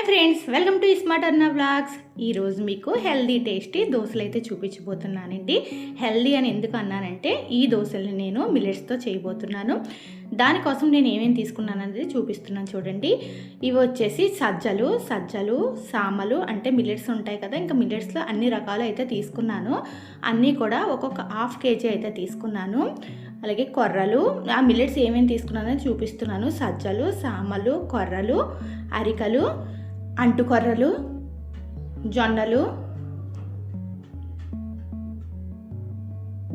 Hi friends, welcome to smart అర్నా vlogs. ఈరోజు మీకు healthy tasty దోశలు అయితే చూపించబోతున్నానండి. హెల్దీ అని ఎందుకు అన్నానంటే ఈ దోశల్ని నేను మిల్లెట్స్తో చేయబోతున్నాను. దానికోసం నేను ఏమేమి తీసుకున్నాను అనేది చూపిస్తున్నాను చూడండి. ఇవి వచ్చేసి సజ్జలు, సామలు అంటే మిల్లెట్స్ ఉంటాయి కదా, ఇంకా మిల్లెట్స్లో అన్ని రకాలు అయితే తీసుకున్నాను. అన్నీ కూడా ఒక్కొక్క హాఫ్ కేజీ అయితే తీసుకున్నాను. అలాగే కొర్రలు, ఆ మిల్లెట్స్ ఏమేమి తీసుకున్నానని చూపిస్తున్నాను. సజ్జలు, సామలు, కొర్రలు, అరికలు, అంటుకొర్రలు, జొన్నలు,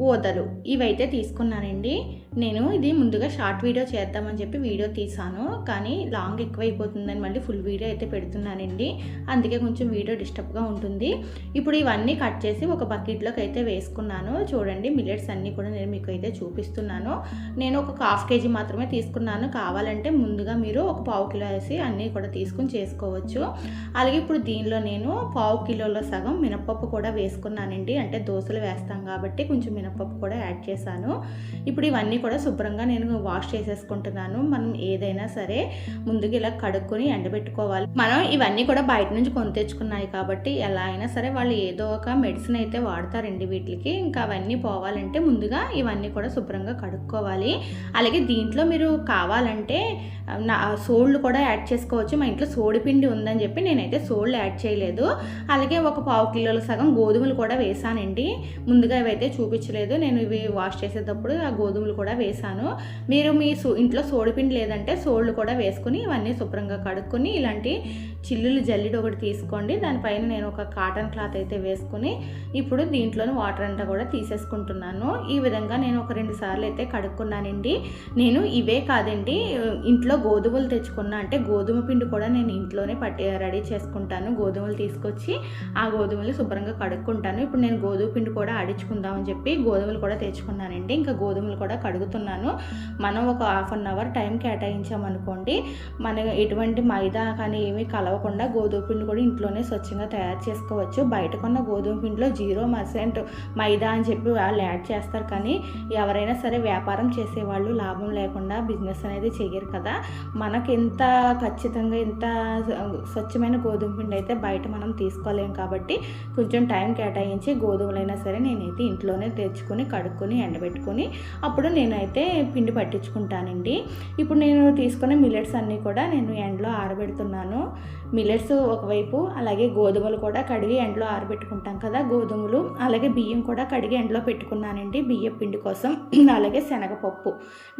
ఊదలు ఇవైతే తీసుకున్నానండి. నేను ఇది ముందుగా షార్ట్ వీడియో చేద్దామని చెప్పి వీడియో తీసాను, కానీ లాంగ్ ఎక్కువైపోతుందని మళ్ళీ ఫుల్ వీడియో అయితే పెడుతున్నానండి. అందుకే కొంచెం వీడియో డిస్టర్బ్గా ఉంటుంది. ఇప్పుడు ఇవన్నీ కట్ చేసి ఒక బకెట్లోకి అయితే వేసుకున్నాను. చూడండి, మిల్లెట్స్ అన్నీ కూడా నేను మీకు అయితే చూపిస్తున్నాను. నేను ఒక హాఫ్ కేజీ మాత్రమే తీసుకున్నాను. కావాలంటే ముందుగా మీరు ఒక పావు కిలో వేసి అన్నీ కూడా తీసుకుని చేసుకోవచ్చు. అలాగే ఇప్పుడు దీనిలో నేను పావు కిలోలో సగం మినపప్పు కూడా వేసుకున్నానండి. అంటే దోశలు వేస్తాం కాబట్టి కొంచెం మినపప్పు కూడా యాడ్ చేశాను. ఇప్పుడు ఇవన్నీ కూడా శుభ్రంగా నేను వాష్ చేసేసుకుంటున్నాను. మనం ఏదైనా సరే ముందుగా ఇలా కడుక్కొని ఎండబెట్టుకోవాలి. మనం ఇవన్నీ కూడా బయట నుంచి కొని తెచ్చుకున్నాయి కాబట్టి ఎలా అయినా సరే వాళ్ళు ఏదో ఒక మెడిసిన్ అయితే వాడతారండి వీటికి. ఇంకా అవన్నీ పోవాలంటే ముందుగా ఇవన్నీ కూడా శుభ్రంగా కడుక్కోవాలి. అలాగే దీంట్లో మీరు కావాలంటే సోళ్ళు కూడా యాడ్ చేసుకోవచ్చు. మా ఇంట్లో సోడిపిండి ఉందని చెప్పి నేనైతే సోళ్ళు యాడ్ చేయలేదు. అలాగే ఒక పావు కిలోల సగం గోధుమలు కూడా వేసానండి. ముందుగా ఇవైతే చూపించలేదు. నేను ఇవి వాష్ చేసేటప్పుడు ఆ గోధుమలు కూడా వేసాను. మీరు మీ ఇంట్లో సోడిపిండి లేదంటే సోళ్ళు కూడా వేసుకుని ఇవన్నీ శుభ్రంగా కడుక్కొని ఇలాంటి చిల్లులు జల్లిడి ఒకటి తీసుకోండి. దానిపైన నేను ఒక కాటన్ క్లాత్ అయితే వేసుకుని ఇప్పుడు దీంట్లోని వాటర్ అంతా కూడా తీసేసుకుంటున్నాను. ఈ విధంగా నేను ఒక 2 సార్లు అయితే కడుక్కున్నానండి. నేను ఇవే కాదండి, ఇంట్లో గోధుమలు తెచ్చుకున్నా అంటే గోధుమ పిండి కూడా నేను ఇంట్లోనే రెడీ చేసుకుంటాను. గోధుమలు తీసుకొచ్చి ఆ గోధుమలు శుభ్రంగా కడుక్కుంటాను. ఇప్పుడు నేను గోధుమ పిండి కూడా ఆడించుకుందామని చెప్పి గోధుమలు కూడా తెచ్చుకున్నానండి. ఇంకా గోధుమలు కూడా కడుగుతున్నాను. మనం ఒక హాఫ్ అన్ అవర్ టైం కేటాయించామనుకోండి, మనం ఎటువంటి మైదా కానీ ఏమీ కలవకుండా గోధుమ పిండి కూడా ఇంట్లోనే స్వచ్ఛంగా తయారు చేసుకోవచ్చు. బయట కొన్న గోధుమ పిండిలో 0% మైదా అని చెప్పి వాళ్ళు యాడ్ చేస్తారు. కానీ ఎవరైనా సరే వ్యాపారం చేసేవాళ్ళు లాభం లేకుండా బిజినెస్ అనేది చెయ్యరు కదా. మనకి ఎంత ఖచ్చితంగా ఎంత స్వచ్ఛమైన గోధుమ పిండి అయితే బయట మనం తీసుకోలేం కాబట్టి కొంచెం టైం కేటాయించి గోధుమలైనా సరే నేనైతే ఇంట్లోనే తెచ్చుకొని కడుక్కొని ఎండబెట్టుకొని అప్పుడు నేనైతే పిండి పట్టించుకుంటానండి. ఇప్పుడు నేను తీసుకునే మిల్లెట్స్ అన్నీ కూడా నేను ఎండలో ఆరబెడుతున్నాను. మిల్లెట్స్ ఒకవైపు, అలాగే గోధుమలు కూడా కడిగి ఎండలో ఆరబెట్టుకుంటాం కదా, గోధుమలు అలాగే బియ్యం కూడా కడిగి ఎండలో పెట్టుకున్నానండి బియ్యం పిండి కోసం. అలాగే శనగపప్పు,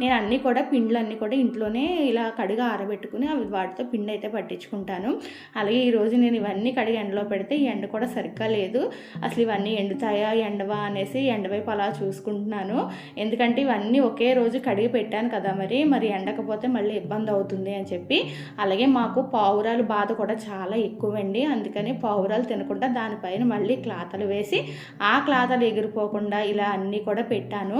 నేను అన్నీ కూడా పిండ్లు అన్నీ కూడా ఇంట్లోనే ఇలా కడిగి ఆరబెట్టుకుని అవి వాటితో పిండి అయితే పట్టించుకుంటాను. అలాగే ఈరోజు నేను ఇవన్నీ కడిగి ఎండలో పెడితే ఈ ఎండ కూడా సరిగ్గా లేదు. అసలు ఇవన్నీ ఎండుతాయా ఎండవా అనేసి ఎండవైపు అలా చూసుకుంటున్నాను. ఎందుకంటే ఇవన్నీ ఒకే రోజు కడిగి పెట్టాను కదా, మరి ఎండకపోతే మళ్ళీ ఇబ్బంది అవుతుంది అని చెప్పి. అలాగే మాకు పావురాలు బాధ కూడా చాలా ఎక్కువండి. అందుకని పావురాలు తినకుండా దానిపైన మళ్ళీ క్లాతలు వేసి ఆ క్లాతలు ఎగిరిపోకుండా ఇలా అన్నీ కూడా పెట్టాను.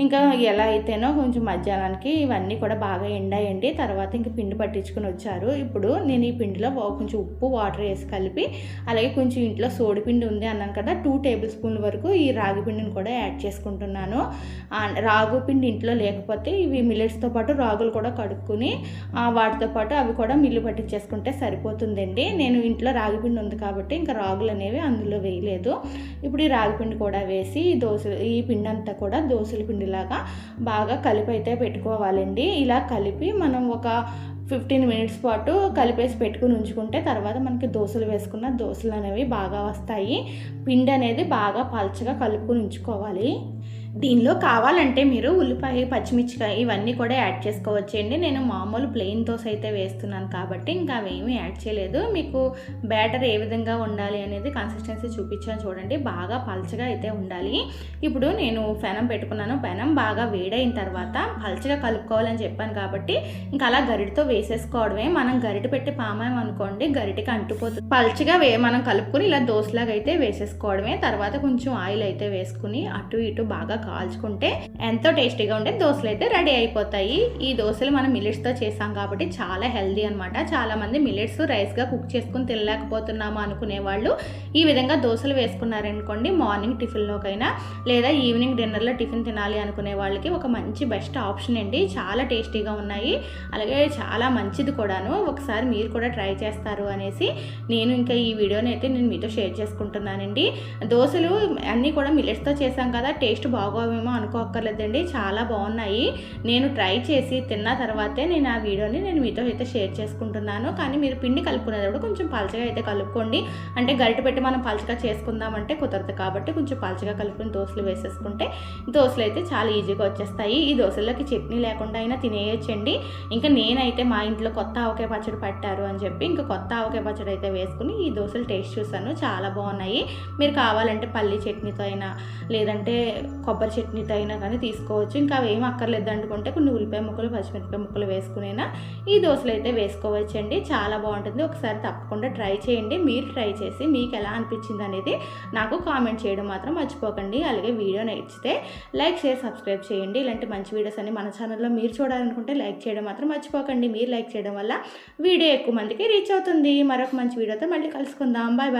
ఇంకా ఎలా అయితేనో కొంచెం మధ్యాహ్నానికి ఇవన్నీ కూడా బాగా ఎండాయండి. తర్వాత ఇంక పిండి పట్టించుకుని వచ్చారు. ఇప్పుడు నేను ఈ పిండిలో కొంచెం ఉప్పు వాటర్ వేసి కలిపి, అలాగే కొంచెం ఇంట్లో సోడి పిండి ఉంది అన్నాను కదా, 2 టేబుల్ స్పూన్ల వరకు ఈ రాగి పిండిని కూడా యాడ్ చేసుకుంటున్నాను. రాగు పిండి ఇంట్లో లేకపోతే ఇవి మిల్లెట్స్తో పాటు రాగులు కూడా కడుక్కుని వాటితో పాటు అవి కూడా మిల్లు పట్టించేసుకుంటే సరిపోతుందండి. నేను ఇంట్లో రాగి పిండి ఉంది కాబట్టి ఇంకా రాగులు అనేవి అందులో వేయలేదు. ఇప్పుడు ఈ రాగి పిండి కూడా వేసి ఈ పిండి అంతా కూడా దోశల పిండిలాగా బాగా కలిపి అయితే పెట్టుకోవాలండి. ఇలా కలిపి మనం ఒక 15 మినిట్స్ పాటు కలిపేసి పెట్టుకుని ఉంచుకుంటే తర్వాత మనకి దోశలు వేసుకున్న దోశలు అనేవి బాగా వస్తాయి. పిండి అనేది బాగా పల్చగా కలుపుకొని ఉంచుకోవాలి. దీనిలో కావాలంటే మీరు ఉల్లిపాయ, పచ్చిమిర్చికాయ ఇవన్నీ కూడా యాడ్ చేసుకోవచ్చండి. నేను మామూలు ప్లెయిన్ దోశ అయితే వేస్తున్నాను కాబట్టి ఇంకా అవేమీ యాడ్ చేయలేదు. మీకు బ్యాటర్ ఏ విధంగా ఉండాలి అనేది కన్సిస్టెన్సీ చూపించాను చూడండి. బాగా పల్చగా అయితే ఉండాలి. ఇప్పుడు నేను పెనం పెట్టుకున్నాను. పెనం బాగా వేడైన తర్వాత పల్చగా కలుపుకోవాలని చెప్పాను కాబట్టి ఇంకా అలా గరిటతో వేసేసుకోవడమే. మనం గరిట పెట్టి పామామనుకోండి గరిటకి అంటుపోతుంది. పల్చగా మనం కలుపుకొని ఇలా దోశలాగా అయితే వేసేసుకోవడమే. తర్వాత కొంచెం ఆయిల్ అయితే వేసుకుని అటు ఇటు బాగా కాల్చుకుంటే ఎంతో టేస్టీగా ఉండే దోశలు అయితే రెడీ అయిపోతాయి. ఈ దోశలు మనం మిల్లెట్స్తో చేసాం కాబట్టి చాలా హెల్దీ అనమాట. చాలామంది మిల్లెట్స్ రైస్గా కుక్ చేసుకుని తినలేకపోతున్నాము అనుకునే వాళ్ళు ఈ విధంగా దోశలు వేసుకున్నారనుకోండి, మార్నింగ్ టిఫిన్లోకైనా లేదా ఈవినింగ్ డిన్నర్లో టిఫిన్ తినాలి అనుకునే వాళ్ళకి ఒక మంచి బెస్ట్ ఆప్షన్ అండి. చాలా టేస్టీగా ఉన్నాయి, అలాగే చాలా మంచిది కూడాను. ఒకసారి మీరు కూడా ట్రై చేస్తారు అనేసి నేను ఇంకా ఈ వీడియోని అయితే నేను మీతో షేర్ చేసుకుంటున్నానండి. దోశలు అన్నీ కూడా మిల్లెట్స్తో చేశాం కదా, టేస్ట్ బాగోవేమో అనుకోక్కర్లేదండి, చాలా బాగున్నాయి. నేను ట్రై చేసి తిన్న తర్వాతే నేను ఆ వీడియోని నేను మీతో అయితే షేర్ చేసుకుంటున్నాను. కానీ మీరు పిండి కలుపుకునేటప్పుడు కొంచెం పలచగా అయితే కలుపుకోండి. అంటే గరిటె పెట్టి మనం పలచగా చేసుకుందామంటే కుదరదు కాబట్టి కొంచెం పలచగా కలుపుకుని దోశలు వేసేసుకుంటే దోశలు అయితే చాలా ఈజీగా వచ్చేస్తాయి. ఈ దోశల్లోకి చట్నీ లేకుండా అయినా తినేయచ్చండి. ఇంకా నేనైతే మా ఇంట్లో కొత్త ఆవకాయ పచ్చడి పట్టారు అని చెప్పి ఇంకా కొత్త ఆవకాయ పచ్చడి అయితే వేసుకుని ఈ దోశలు టేస్ట్ చూసాను, చాలా బాగున్నాయి. మీరు కావాలంటే పల్లి చట్నీతో అయినా లేదంటే కొబ్బరి చట్నీతో అయినా కానీ తీసుకోవచ్చు. ఇంకా అవి ఏం అక్కర్లేదు అనుకుంటే కొన్ని ఉల్లిపాయ ముక్కలు పచ్చిమిరపకాయ ముక్కలు వేసుకునైనా ఈ దోశలు అయితే వేసుకోవచ్చండి. చాలా బాగుంటుంది. ఒకసారి తప్పకుండా ట్రై చేయండి. మీరు ట్రై చేసి మీకు ఎలా అనిపించింది అనేది నాకు కామెంట్ చేయడం మాత్రం మర్చిపోకండి. అలాగే వీడియో నచ్చితే లైక్ షేర్ సబ్స్క్రైబ్ చేయండి. ఇలాంటి మంచి వీడియోస్ అన్ని మన ఛానల్లో మీరు చూడాలనుకుంటే లైక్ చేయడం మాత్రం మర్చిపోకండి. మీరు లైక్ చేయడం వల్ల వీడియో ఎక్కువ మందికి రీచ్ అవుతుంది. మరొక మంచి వీడియోతో మళ్ళీ కలుసుకుందాం. Bye bye.